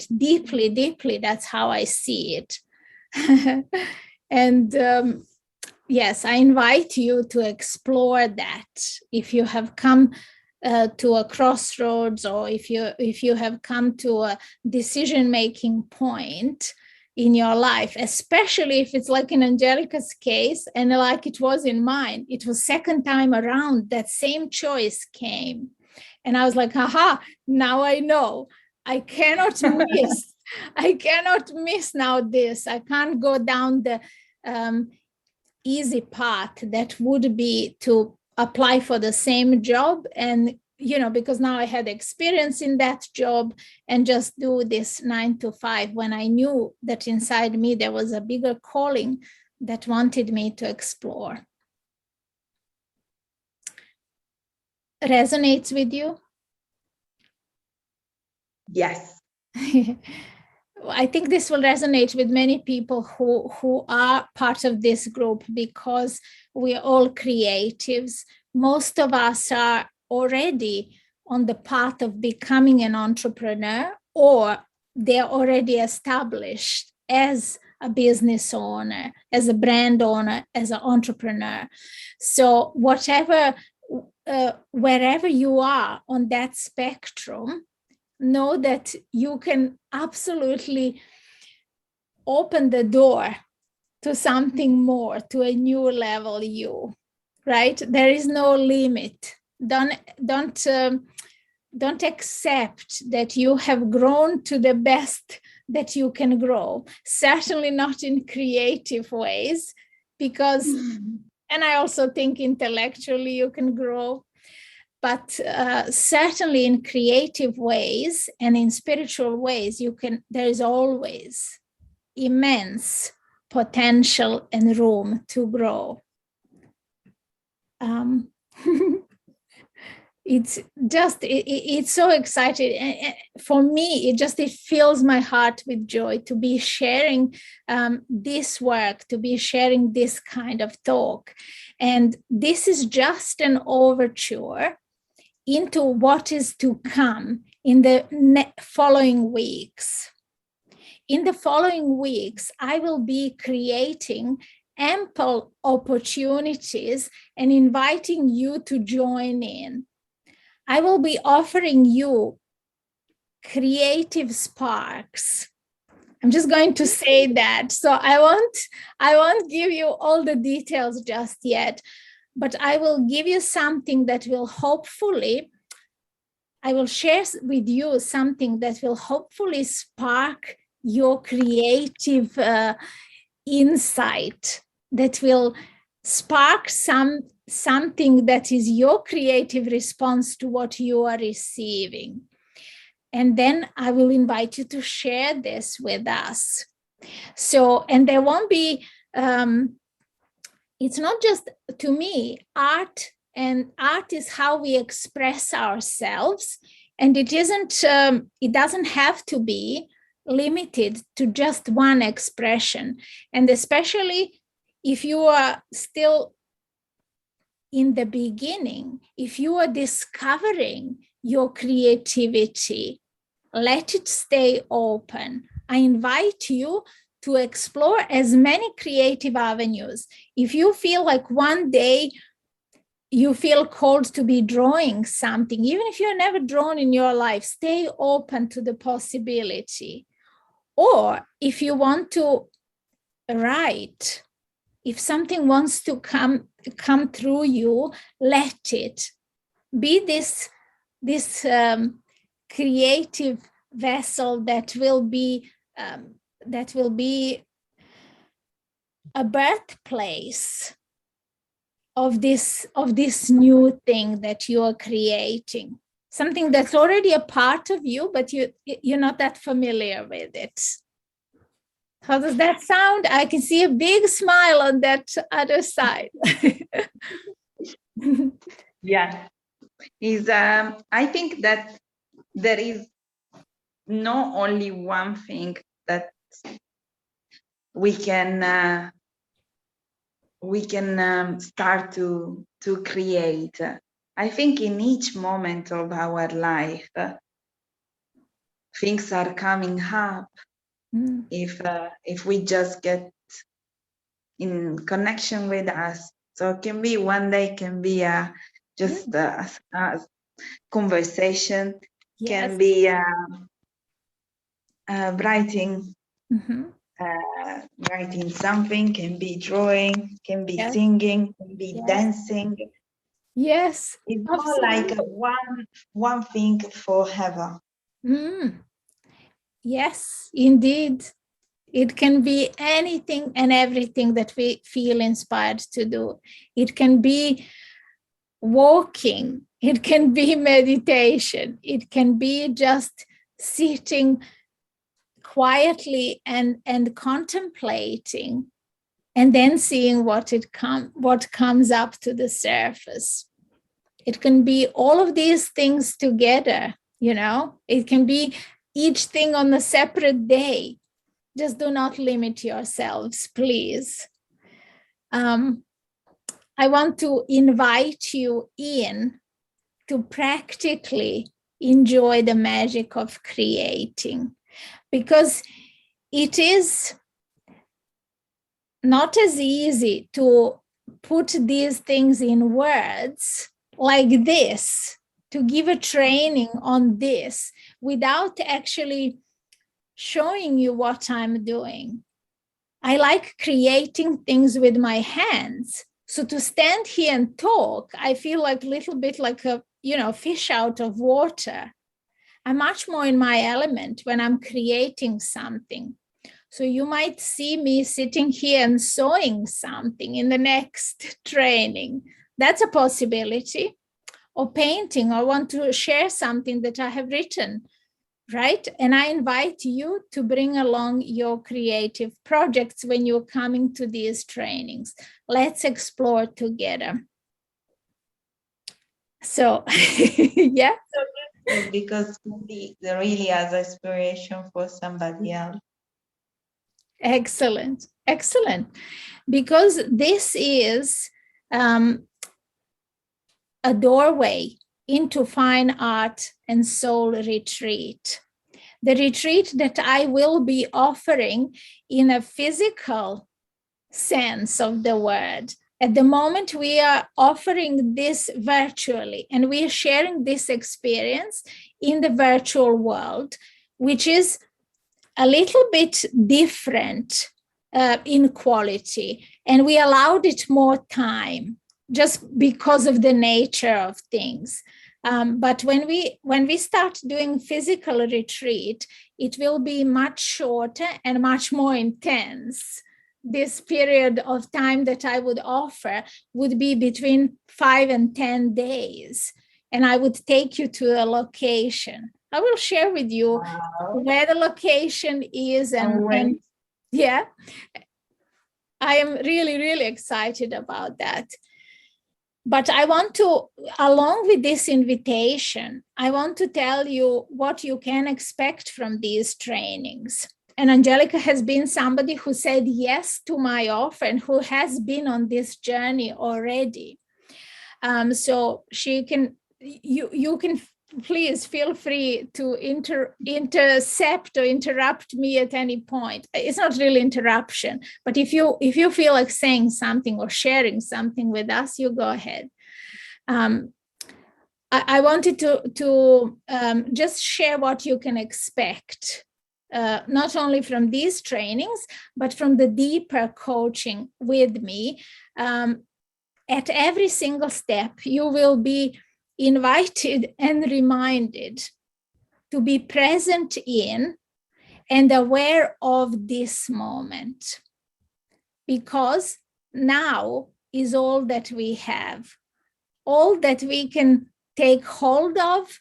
it deeply, deeply. That's how I see it. And yes, I invite you to explore that. If you have come to a crossroads, or if you have come to a decision-making point in your life, especially if it's like in Angelica's case, and like it was in mine, it was second time around that same choice came. And I was like, aha, now I know. I cannot miss. I cannot miss now this. I can't go down the easy path that would be to apply for the same job, and because now I had experience in that job, and just do this 9 to 5, when I knew that inside me there was a bigger calling that wanted me to explore. Resonates with you? Yes. I think this will resonate with many people who are part of this group, because we're all creatives. Most of us are already on the path of becoming an entrepreneur, or they're already established as a business owner, as a brand owner, as an entrepreneur. So wherever you are on that spectrum, know that you can absolutely open the door to something more, to a new level you, right? There is no limit. Don't accept that you have grown to the best that you can grow. Certainly not in creative ways, because, and I also think intellectually you can grow, but certainly in creative ways and in spiritual ways, there is always immense potential and room to grow. It's so exciting. For me, it fills my heart with joy to be sharing this work, to be sharing this kind of talk. And this is just an overture into what is to come in the following weeks. In the following weeks, I will be creating ample opportunities and inviting you to join in. I will be offering you creative sparks. I'm just going to say that. So I won't give you all the details just yet, but I will give you something that will I will share with you something that will hopefully spark your creative insight, that will spark something that is your creative response to what you are receiving. And then I will invite you to share this with us. So, and there won't be, it's not just, to me, art is how we express ourselves. And it doesn't have to be limited to just one expression. And especially if you are still in the beginning, if you are discovering your creativity, let it stay open. I invite you to explore as many creative avenues. If you feel like one day you feel called to be drawing something, even if you've never drawn in your life, stay open to the possibility. Or if you want to write, if something wants to come through you, let it be this creative vessel that will be a birthplace of this new thing that you are creating, something that's already a part of you, but you're not that familiar with it. How does that sound? I can see a big smile on that other side. Yeah, I think that there is not only one thing that we can start to create. I think in each moment of our life, things are coming up. If we just get in connection with us. So it can be one day, can be just a conversation, can be writing, writing something, can be drawing, can be singing, can be dancing. Yes, it's more like one thing forever. Yes, indeed. It can be anything and everything that we feel inspired to do. It can be walking, it can be meditation, it can be just sitting quietly and contemplating, and then seeing what comes up to the surface. It can be all of these things together, It can be each thing on a separate day. Just do not limit yourselves, please. I want to invite you in to practically enjoy the magic of creating, because it is not as easy to put these things in words like this, to give a training on this without actually showing you what I'm doing. I like creating things with my hands. So to stand here and talk, I feel like a little bit like a, fish out of water. I'm much more in my element when I'm creating something. So you might see me sitting here and sewing something in the next training. That's a possibility. Or painting, or want to share something that I have written, right? And I invite you to bring along your creative projects when you're coming to these trainings. Let's explore together. So, yeah. Because it really has inspiration for somebody else. Excellent, excellent. Because this is a doorway into fine art and soul retreat. The retreat that I will be offering in a physical sense of the word. At the moment, we are offering this virtually, and we are sharing this experience in the virtual world, which is a little bit different in quality. And we allowed it more time just because of the nature of things. But when we start doing physical retreat, it will be much shorter and much more intense. This period of time that I would offer would be between 5 and 10 days. And I would take you to a location. I will share with you where the location is. And yeah, I am really, really excited about that. But I want to, along with this invitation, I want to tell you what you can expect from these trainings. And Angelica has been somebody who said yes to my offer and who has been on this journey already. So she can, you can please feel free to intercept or interrupt me at any point. It's not really interruption, but if you feel like saying something or sharing something with us, you go ahead. I wanted to just share what you can expect, not only from these trainings, but from the deeper coaching with me. At every single step, you will be invited and reminded to be present in and aware of this moment, because now is all that we have, all that we can take hold of,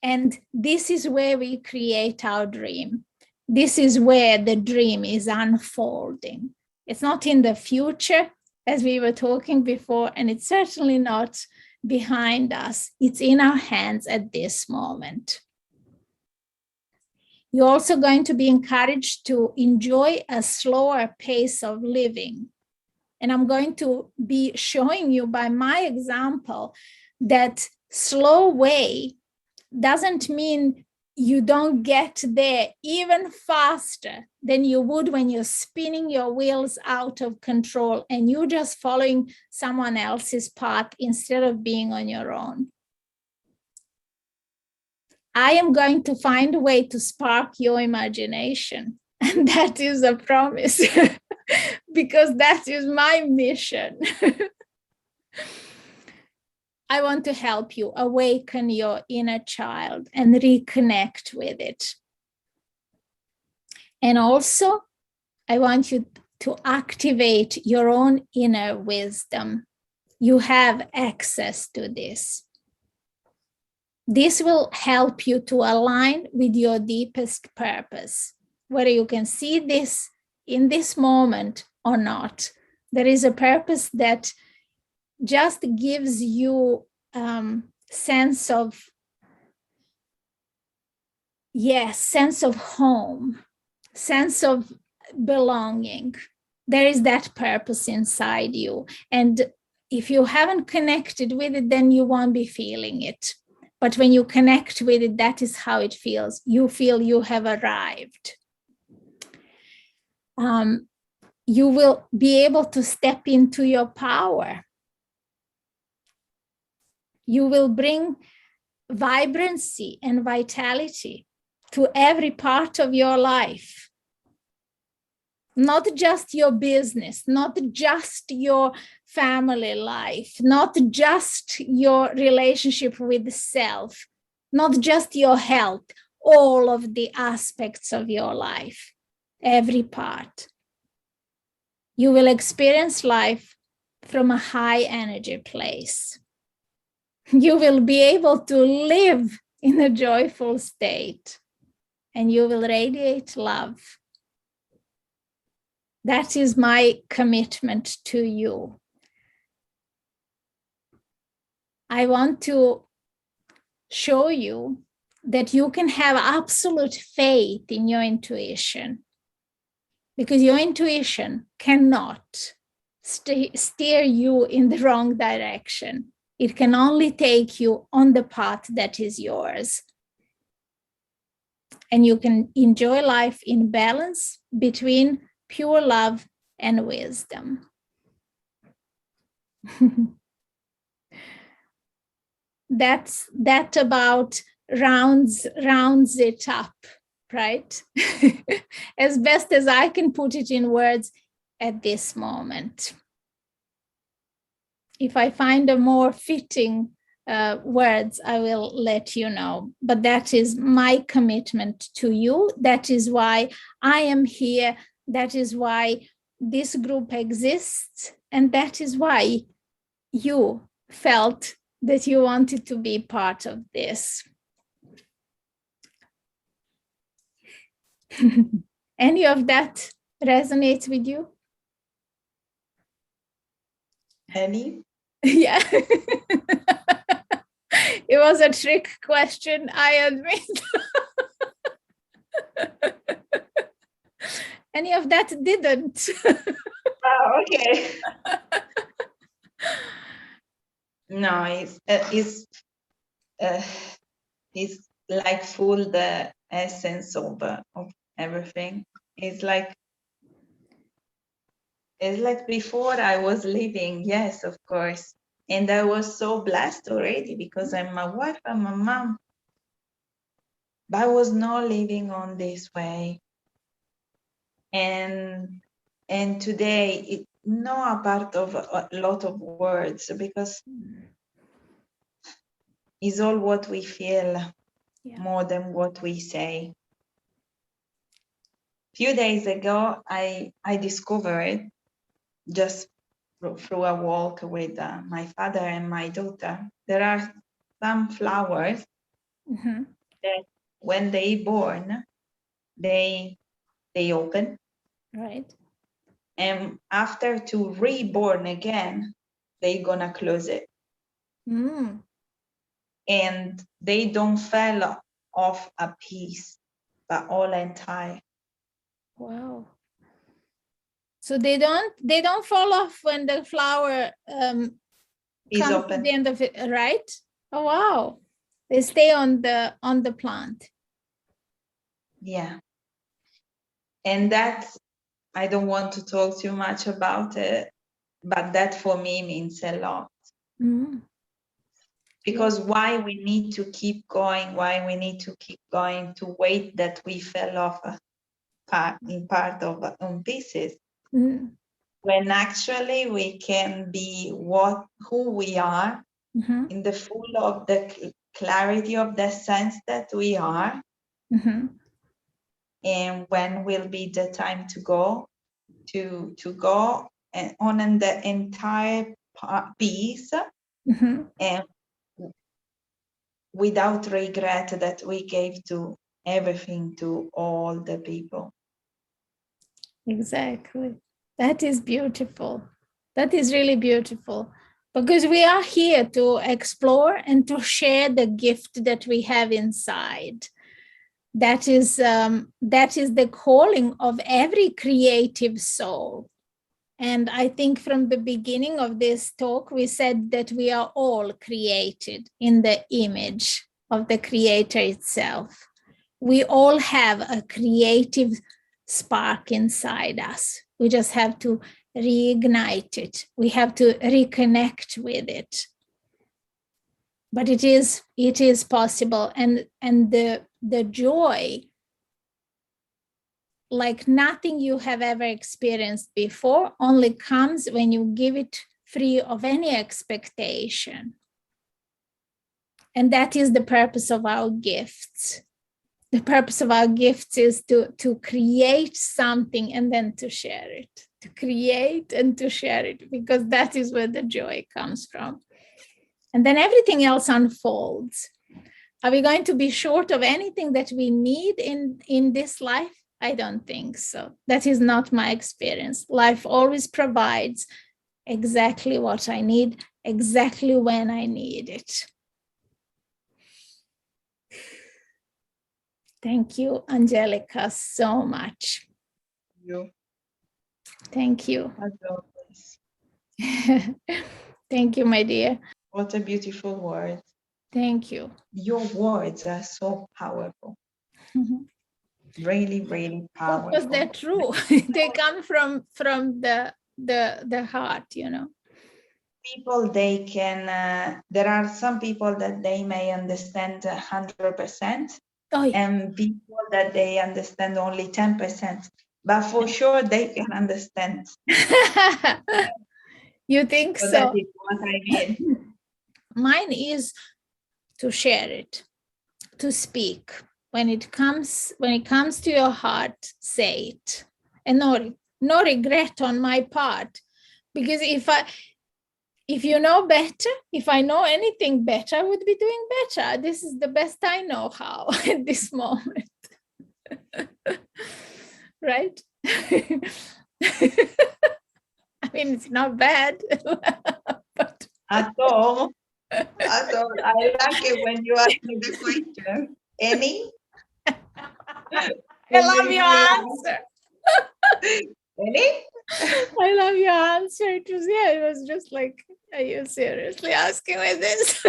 and this is where we create our dream. This is where the dream is unfolding. It's not in the future, as we were talking before, and it's certainly not behind us. It's in our hands at this moment. You're also going to be encouraged to enjoy a slower pace of living. And I'm going to be showing you by my example that slow way doesn't mean you don't get there even faster than you would when you're spinning your wheels out of control and you're just following someone else's path instead of being on your own. I am going to find a way to spark your imagination. And that is a promise, because that is my mission. I want to help you awaken your inner child and reconnect with it. And also, I want you to activate your own inner wisdom. You have access to this. This will help you to align with your deepest purpose. Whether you can see this in this moment or not, there is a purpose that just gives you sense of home, sense of belonging. There is that purpose inside you. And if you haven't connected with it, then you won't be feeling it. But when you connect with it, that is how it feels. You feel you have arrived. You will be able to step into your power. You will bring vibrancy and vitality to every part of your life. Not just your business, not just your family life, not just your relationship with self, not just your health, all of the aspects of your life, every part. You will experience life from a high energy place. You will be able to live in a joyful state, and you will radiate love. That is my commitment to you. I want to show you that you can have absolute faith in your intuition, because your intuition cannot steer you in the wrong direction. It can only take you on the path that is yours. And you can enjoy life in balance between pure love and wisdom. That about rounds it up, right? As best as I can put it in words at this moment. If I find a more fitting words, I will let you know. But that is my commitment to you. That is why I am here. That is why this group exists. And that is why you felt that you wanted to be part of this. Any of that resonates with you? Any? Yeah. It was a trick question, I admit. Any of that didn't. Oh, okay. No, it's like full the essence of everything. It's like before I was living, yes, of course. And I was so blessed already because I'm a wife, I'm a mom. But I was not living on this way. And today it's not a part of a lot of words, because it's all what we feel, more than what we say. A few days ago, I discovered, just through a walk with my father and my daughter, there are some flowers that when they born, they open. Right. And after to reborn again, they gonna close it. And they don't fall off a piece, but all entire. Wow. So they don't fall off when the flower is comes open. to the end of it, right? Oh wow. They stay on the plant. Yeah. And that's, I don't want to talk too much about it, but that for me means a lot. Mm. Because why we need to keep going, why we need to keep going to wait that we fell off in part of on pieces, when actually we can be who we are in the full of the clarity of the sense that we are. And when will be the time to go and on the entire piece, and without regret that we gave to everything to all the people. Exactly. That is beautiful. That is really beautiful, because we are here to explore and to share the gift that we have inside. That is the calling of every creative soul. And I think from the beginning of this talk, we said that we are all created in the image of the Creator itself. We all have a creative spark inside us. We just have to reignite it. We have to reconnect with it. But it is possible. And the joy, like nothing you have ever experienced before, only comes when you give it free of any expectation. And that is the purpose of our gifts. The purpose of our gifts is to create something and then to share it, to create and to share it, because that is where the joy comes from. And then everything else unfolds. Are we going to be short of anything that we need in this life? I don't think so. That is not my experience. Life always provides exactly what I need, exactly when I need it. Thank you, Angelica, so much. Thank you. As always. Thank you, my dear. What a beautiful word. Thank you. Your words are so powerful. Really, really powerful. Because they're true. They come from the heart, you know. People, they can, there are some people that they may understand 100%, and people that they understand only 10%, but for sure they can understand. You think so? That is what I mean. Mine is to share it, to speak. When it comes to your heart, say it. And no regret on my part. Because if you know better, if I know anything better, I would be doing better. This is the best I know how at this moment. Right? I mean, it's not bad. But At all. I like it when you ask me the question. Any? I love your answer. Any? I love your answer. It was just like, are you seriously asking me this?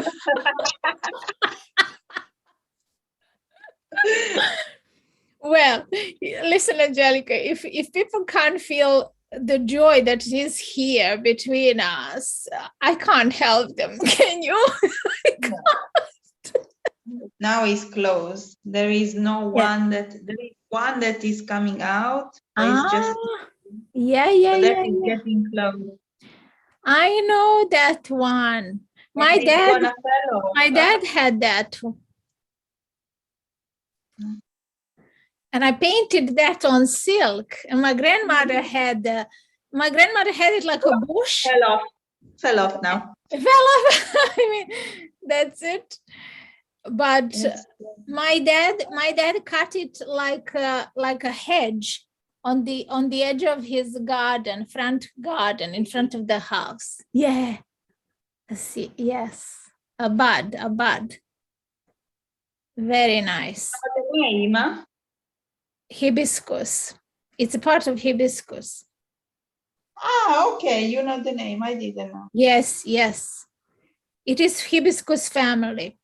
Well, listen, Angelica, if people can't feel the joy that is here between us, I can't help them. Can you? Now it's closed. There is no one there is one that is coming out. It's just getting close. I know that one. My dad had that. And I painted that on silk. And my grandmother had it like a bush. Fell off now. It fell off. I mean, that's it. But my dad cut it like a hedge on the edge of his front garden in front of the house. Yeah. See, yes. A bud. Very nice. The name? Hibiscus. It's a part of hibiscus. Ah, okay. You know the name. I didn't know. Yes. It is hibiscus family.